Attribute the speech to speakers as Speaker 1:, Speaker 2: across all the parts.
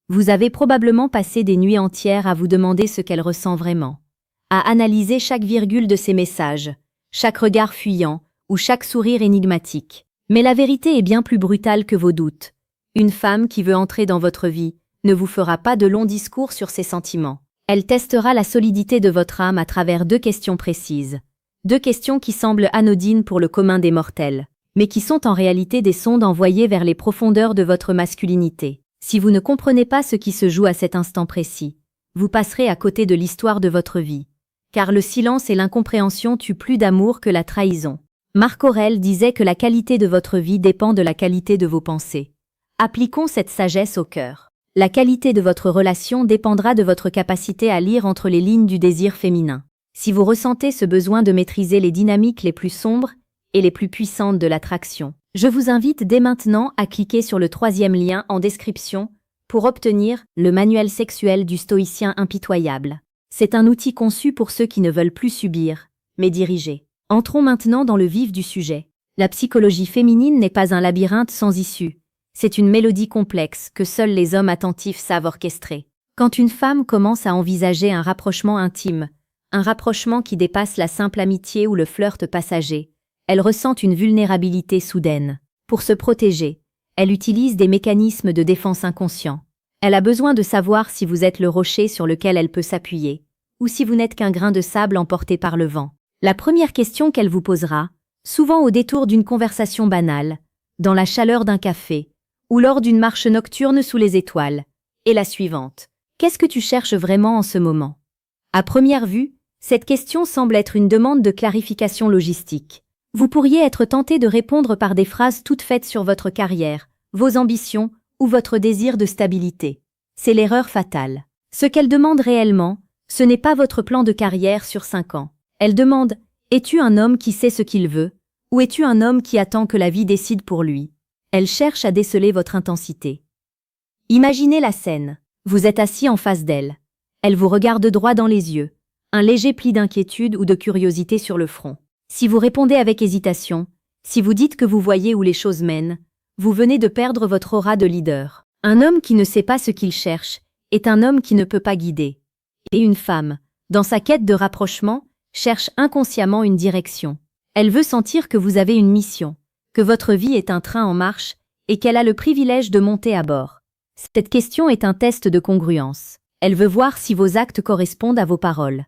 Speaker 1: Vous avez probablement passé des nuits entières à vous demander ce qu'elle ressent vraiment, à analyser chaque virgule de ses messages, chaque regard fuyant ou chaque sourire énigmatique. Mais la vérité est bien plus brutale que vos doutes. Une femme qui veut entrer dans votre vie ne vous fera pas de longs discours sur ses sentiments. Elle testera la solidité de votre âme à travers 2 questions précises. 2 questions qui semblent anodines pour le commun des mortels, mais qui sont en réalité des sondes envoyées vers les profondeurs de votre masculinité. Si vous ne comprenez pas ce qui se joue à cet instant précis, vous passerez à côté de l'histoire de votre vie. Car le silence et l'incompréhension tuent plus d'amour que la trahison. Marc Aurèle disait que la qualité de votre vie dépend de la qualité de vos pensées. Appliquons cette sagesse au cœur. La qualité de votre relation dépendra de votre capacité à lire entre les lignes du désir féminin. Si vous ressentez ce besoin de maîtriser les dynamiques les plus sombres et les plus puissantes de l'attraction, je vous invite dès maintenant à cliquer sur le 3e lien en description pour obtenir le manuel sexuel du stoïcien impitoyable. C'est un outil conçu pour ceux qui ne veulent plus subir, mais diriger. Entrons maintenant dans le vif du sujet. La psychologie féminine n'est pas un labyrinthe sans issue. C'est une mélodie complexe que seuls les hommes attentifs savent orchestrer. Quand une femme commence à envisager un rapprochement intime, un rapprochement qui dépasse la simple amitié ou le flirt passager, elle ressent une vulnérabilité soudaine. Pour se protéger, elle utilise des mécanismes de défense inconscients. Elle a besoin de savoir si vous êtes le rocher sur lequel elle peut s'appuyer, ou si vous n'êtes qu'un grain de sable emporté par le vent. La première question qu'elle vous posera, souvent au détour d'une conversation banale, dans la chaleur d'un café, ou lors d'une marche nocturne sous les étoiles, est la suivante. Qu'est-ce que tu cherches vraiment en ce moment? À première vue, cette question semble être une demande de clarification logistique. Vous pourriez être tenté de répondre par des phrases toutes faites sur votre carrière, vos ambitions ou votre désir de stabilité. C'est l'erreur fatale. Ce qu'elle demande réellement, ce n'est pas votre plan de carrière sur 5 ans. Elle demande « Es-tu un homme qui sait ce qu'il veut » ou « Es-tu un homme qui attend que la vie décide pour lui ?» Elle cherche à déceler votre intensité. Imaginez la scène. Vous êtes assis en face d'elle. Elle vous regarde droit dans les yeux, un léger pli d'inquiétude ou de curiosité sur le front. Si vous répondez avec hésitation, si vous dites que vous voyez où les choses mènent, vous venez de perdre votre aura de leader. Un homme qui ne sait pas ce qu'il cherche est un homme qui ne peut pas guider. Et une femme, dans sa quête de rapprochement, cherche inconsciemment une direction. Elle veut sentir que vous avez une mission, que votre vie est un train en marche et qu'elle a le privilège de monter à bord. Cette question est un test de congruence. Elle veut voir si vos actes correspondent à vos paroles.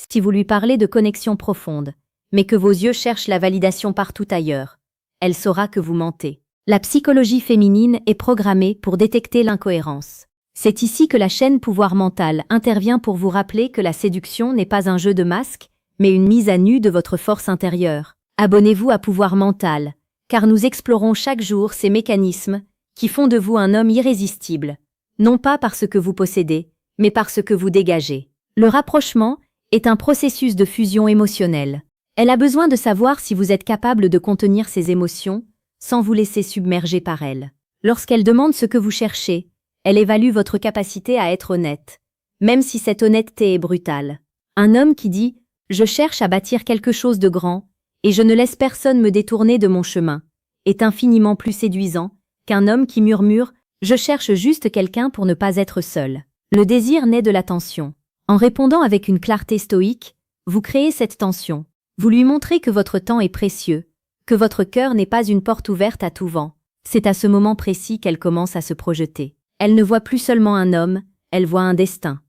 Speaker 1: Si vous lui parlez de connexion profonde, mais que vos yeux cherchent la validation partout ailleurs, elle saura que vous mentez. La psychologie féminine est programmée pour détecter l'incohérence. C'est ici que la chaîne pouvoir mental intervient pour vous rappeler que la séduction n'est pas un jeu de masques, mais une mise à nu de votre force intérieure. Abonnez-vous à Pouvoir Mental, car nous explorons chaque jour ces mécanismes qui font de vous un homme irrésistible, non pas parce que vous possédez, mais parce que vous dégagez. Le rapprochement est un processus de fusion émotionnelle. Elle a besoin de savoir si vous êtes capable de contenir ses émotions sans vous laisser submerger par elles. Lorsqu'elle demande ce que vous cherchez, elle évalue votre capacité à être honnête, même si cette honnêteté est brutale. Un homme qui dit « Je cherche à bâtir quelque chose de grand et je ne laisse personne me détourner de mon chemin » est infiniment plus séduisant qu'un homme qui murmure « Je cherche juste quelqu'un pour ne pas être seul ». Le désir naît de la tension. En répondant avec une clarté stoïque, vous créez cette tension. Vous lui montrez que votre temps est précieux, que votre cœur n'est pas une porte ouverte à tout vent. C'est à ce moment précis qu'elle commence à se projeter. Elle ne voit plus seulement un homme, elle voit un destin.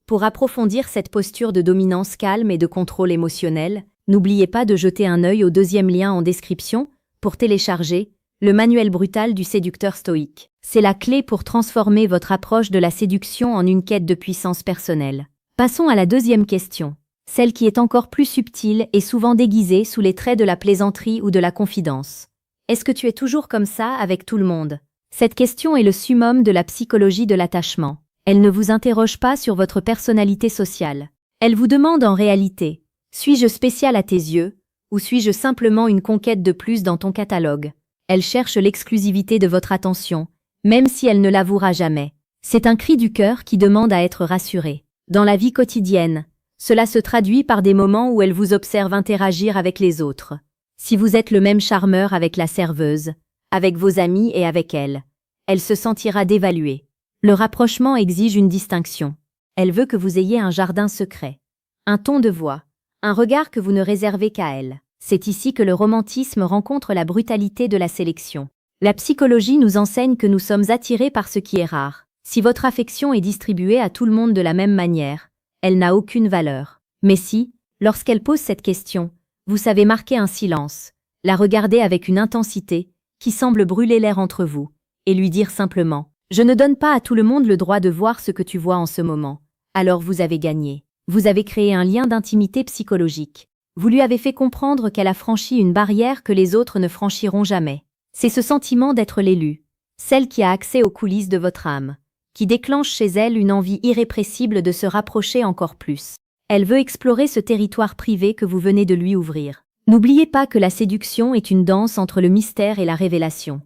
Speaker 1: Pour approfondir cette posture de dominance calme et de contrôle émotionnel, n'oubliez pas de jeter un œil au 2e lien en description pour télécharger le manuel brutal du séducteur stoïque. C'est la clé pour transformer votre approche de la séduction en une quête de puissance personnelle. Passons à la 2e question, celle qui est encore plus subtile et souvent déguisée sous les traits de la plaisanterie ou de la confidence. Est-ce que tu es toujours comme ça avec tout le monde? Cette question est le summum de la psychologie de l'attachement. Elle ne vous interroge pas sur votre personnalité sociale. Elle vous demande en réalité, suis-je spécial à tes yeux, ou suis-je simplement une conquête de plus dans ton catalogue? Elle cherche l'exclusivité de votre attention, même si elle ne l'avouera jamais. C'est un cri du cœur qui demande à être rassuré. Dans la vie quotidienne, cela se traduit par des moments où elle vous observe interagir avec les autres. Si vous êtes le même charmeur avec la serveuse, avec vos amis et avec elle, elle se sentira dévaluée. Le rapprochement exige une distinction. Elle veut que vous ayez un jardin secret, un ton de voix, un regard que vous ne réservez qu'à elle. C'est ici que le romantisme rencontre la brutalité de la sélection. La psychologie nous enseigne que nous sommes attirés par ce qui est rare. Si votre affection est distribuée à tout le monde de la même manière, elle n'a aucune valeur. Mais si, lorsqu'elle pose cette question, vous savez marquer un silence, la regarder avec une intensité qui semble brûler l'air entre vous, et lui dire simplement « Je ne donne pas à tout le monde le droit de voir ce que tu vois en ce moment », alors vous avez gagné. Vous avez créé un lien d'intimité psychologique. Vous lui avez fait comprendre qu'elle a franchi une barrière que les autres ne franchiront jamais. C'est ce sentiment d'être l'élu, celle qui a accès aux coulisses de votre âme, qui déclenche chez elle une envie irrépressible de se rapprocher encore plus. Elle veut explorer ce territoire privé que vous venez de lui ouvrir. N'oubliez pas que la séduction est une danse entre le mystère et la révélation.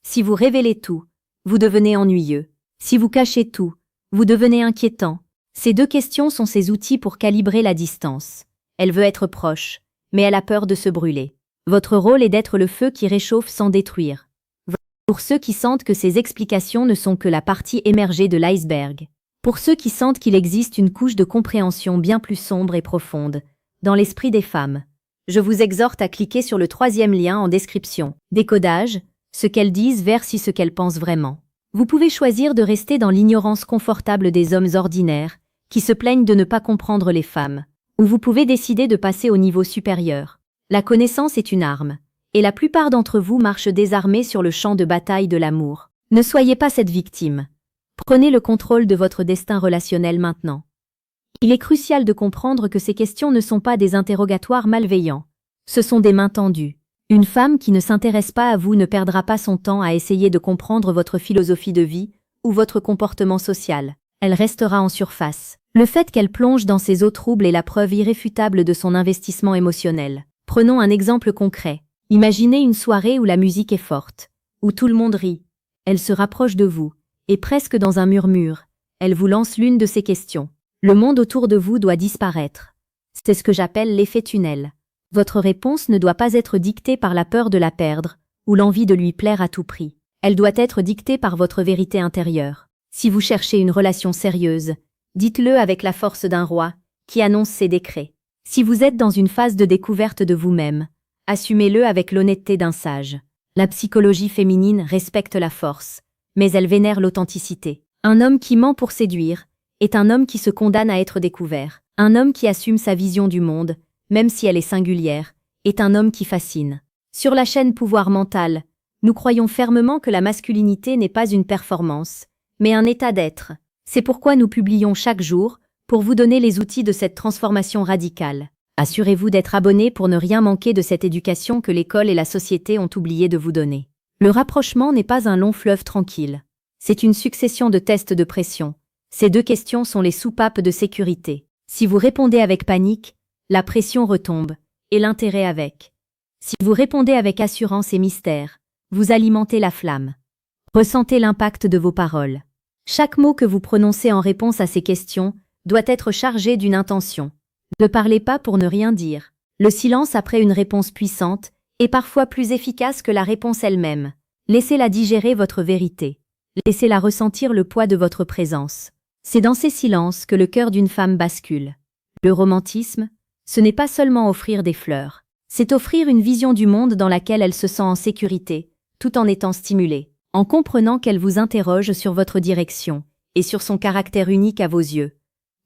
Speaker 1: Si vous révélez tout, vous devenez ennuyeux. Si vous cachez tout, vous devenez inquiétant. Ces deux questions sont ses outils pour calibrer la distance. Elle veut être proche, mais elle a peur de se brûler. Votre rôle est d'être le feu qui réchauffe sans détruire. Pour ceux qui sentent que ces explications ne sont que la partie émergée de l'iceberg. Pour ceux qui sentent qu'il existe une couche de compréhension bien plus sombre et profonde, dans l'esprit des femmes, je vous exhorte à cliquer sur le 3e lien en description. Décodage, ce qu'elles disent versus ce qu'elles pensent vraiment. Vous pouvez choisir de rester dans l'ignorance confortable des hommes ordinaires, qui se plaignent de ne pas comprendre les femmes, ou vous pouvez décider de passer au niveau supérieur. La connaissance est une arme, et la plupart d'entre vous marchent désarmés sur le champ de bataille de l'amour. Ne soyez pas cette victime. Prenez le contrôle de votre destin relationnel maintenant. Il est crucial de comprendre que ces questions ne sont pas des interrogatoires malveillants. Ce sont des mains tendues. Une femme qui ne s'intéresse pas à vous ne perdra pas son temps à essayer de comprendre votre philosophie de vie ou votre comportement social. Elle restera en surface. Le fait qu'elle plonge dans ces eaux troubles est la preuve irréfutable de son investissement émotionnel. Prenons un exemple concret. Imaginez une soirée où la musique est forte, où tout le monde rit. Elle se rapproche de vous, et presque dans un murmure, elle vous lance l'une de ces questions. Le monde autour de vous doit disparaître. C'est ce que j'appelle l'effet tunnel. Votre réponse ne doit pas être dictée par la peur de la perdre, ou l'envie de lui plaire à tout prix. Elle doit être dictée par votre vérité intérieure. Si vous cherchez une relation sérieuse, dites-le avec la force d'un roi, qui annonce ses décrets. Si vous êtes dans une phase de découverte de vous-même, assumez-le avec l'honnêteté d'un sage. La psychologie féminine respecte la force, mais elle vénère l'authenticité. Un homme qui ment pour séduire est un homme qui se condamne à être découvert. Un homme qui assume sa vision du monde, même si elle est singulière, est un homme qui fascine. Sur la chaîne Pouvoir mental, nous croyons fermement que la masculinité n'est pas une performance, mais un état d'être. C'est pourquoi nous publions chaque jour, pour vous donner les outils de cette transformation radicale. Assurez-vous d'être abonné pour ne rien manquer de cette éducation que l'école et la société ont oublié de vous donner. Le rapprochement n'est pas un long fleuve tranquille. C'est une succession de tests de pression. Ces deux questions sont les soupapes de sécurité. Si vous répondez avec panique, la pression retombe, et l'intérêt avec. Si vous répondez avec assurance et mystère, vous alimentez la flamme. Ressentez l'impact de vos paroles. Chaque mot que vous prononcez en réponse à ces questions doit être chargé d'une intention. Ne parlez pas pour ne rien dire. Le silence après une réponse puissante est parfois plus efficace que la réponse elle-même. Laissez-la digérer votre vérité. Laissez-la ressentir le poids de votre présence. C'est dans ces silences que le cœur d'une femme bascule. Le romantisme, ce n'est pas seulement offrir des fleurs. C'est offrir une vision du monde dans laquelle elle se sent en sécurité, tout en étant stimulée, en comprenant qu'elle vous interroge sur votre direction et sur son caractère unique à vos yeux.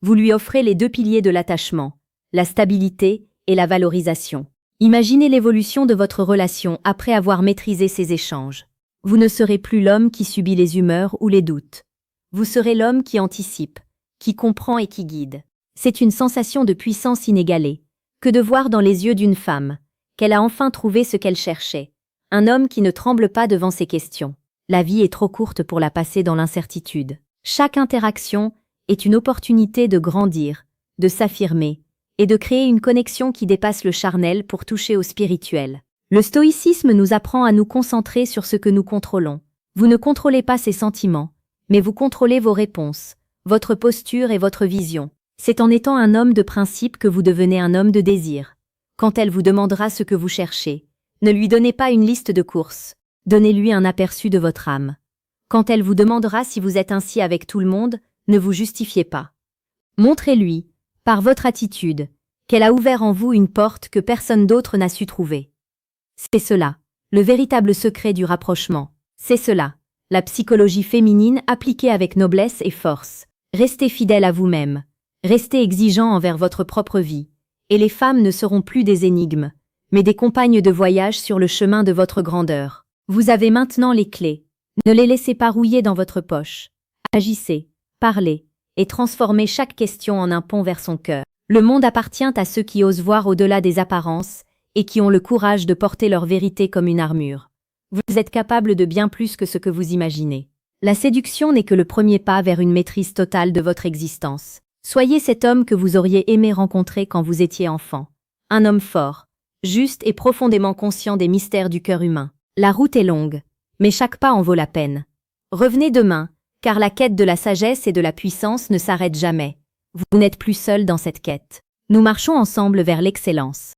Speaker 1: Vous lui offrez les deux piliers de l'attachement, la stabilité et la valorisation. Imaginez l'évolution de votre relation après avoir maîtrisé ces échanges. Vous ne serez plus l'homme qui subit les humeurs ou les doutes. Vous serez l'homme qui anticipe, qui comprend et qui guide. C'est une sensation de puissance inégalée, que de voir dans les yeux d'une femme, qu'elle a enfin trouvé ce qu'elle cherchait. Un homme qui ne tremble pas devant ses questions. La vie est trop courte pour la passer dans l'incertitude. Chaque interaction est une opportunité de grandir, de s'affirmer, et de créer une connexion qui dépasse le charnel pour toucher au spirituel. Le stoïcisme nous apprend à nous concentrer sur ce que nous contrôlons. Vous ne contrôlez pas ces sentiments, mais vous contrôlez vos réponses, votre posture et votre vision. C'est en étant un homme de principe que vous devenez un homme de désir. Quand elle vous demandera ce que vous cherchez, ne lui donnez pas une liste de courses, donnez-lui un aperçu de votre âme. Quand elle vous demandera si vous êtes ainsi avec tout le monde, ne vous justifiez pas. Montrez-lui, par votre attitude, qu'elle a ouvert en vous une porte que personne d'autre n'a su trouver. C'est cela, le véritable secret du rapprochement. C'est cela, la psychologie féminine appliquée avec noblesse et force. Restez fidèle à vous-même. Restez exigeant envers votre propre vie. Et les femmes ne seront plus des énigmes, mais des compagnes de voyage sur le chemin de votre grandeur. Vous avez maintenant les clés. Ne les laissez pas rouiller dans votre poche. Agissez, parlez, et transformez chaque question en un pont vers son cœur. Le monde appartient à ceux qui osent voir au-delà des apparences et qui ont le courage de porter leur vérité comme une armure. Vous êtes capable de bien plus que ce que vous imaginez. La séduction n'est que le premier pas vers une maîtrise totale de votre existence. Soyez cet homme que vous auriez aimé rencontrer quand vous étiez enfant. Un homme fort, juste et profondément conscient des mystères du cœur humain. La route est longue, mais chaque pas en vaut la peine. Revenez demain, car la quête de la sagesse et de la puissance ne s'arrête jamais. Vous n'êtes plus seul dans cette quête. Nous marchons ensemble vers l'excellence.